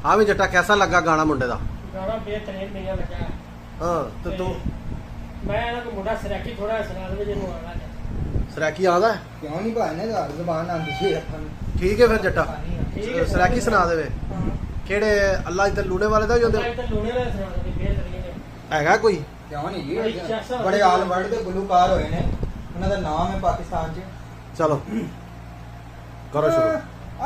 हाँ भी जट्टा कैसा लगा गाना मुंडे दा? गाना बेहतरीन नहीं लगा। हाँ तो तू मैं ना को मुंडा सराकी थोड़ा सुना दे जे आना है। सराकी आंदा है? क्यों नहीं भाने दा जुबान आंदी है अपन ठीक है फिर जट्टा ठीक है सराकी सुना देवे हां केड़े अल्लाह इधर लूने वाले दा जोंदे तो लूने वाले सुना दे बेहतरीन है। हैगा कोई? क्यों नहीं बड़ी जी चर्चा बड़े होती है। आल वर्ल्ड दे गुलूकार होए ने उन्हां दा नाम है पाकिस्तान च चलो करो शुरू।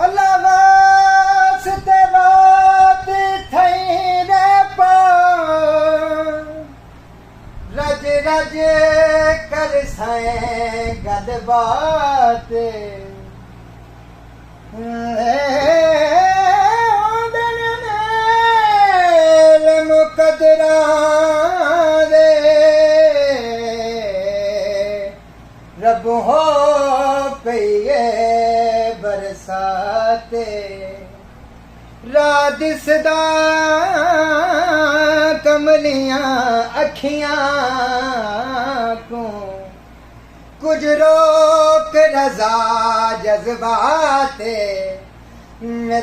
अल्लाह वास्ते बात थई रे पा रज रज कर सै गद बात मुकदरा दे रब हो पईए बरसाते रात सदा कमलियां अखियां को कुछ रोक रजा जज्बाते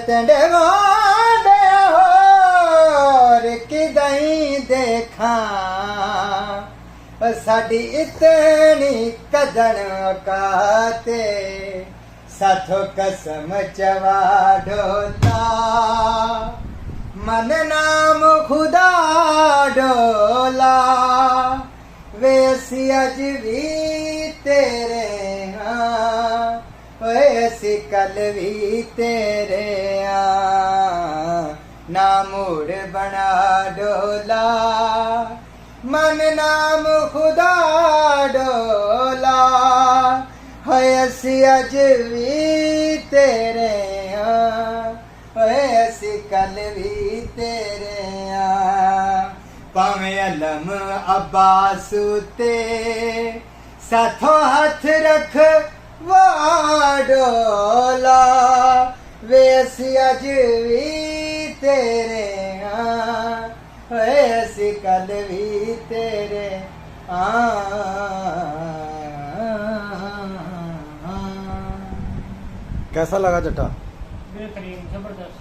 तंडे वादे और किदई देखा साडी इतनी कदर काते साथो कसम चवा ढोला मन नाम खुदा ढोला वैसी अज भी तेरे हाँ वैसी कल भी तेरे हाँ ना मुड़ बना ढोला मन नाम खुदा ढोला ऐसी अज भी तेरे ऐसी कल भी तेरे पावे अलम अब्बास ते साथों हाथ रख वाडोला वैसी अज भी तेरे ऐसी कल भी तेरे कैसा लगा जट्टा? बेहतरीन जबरदस्त।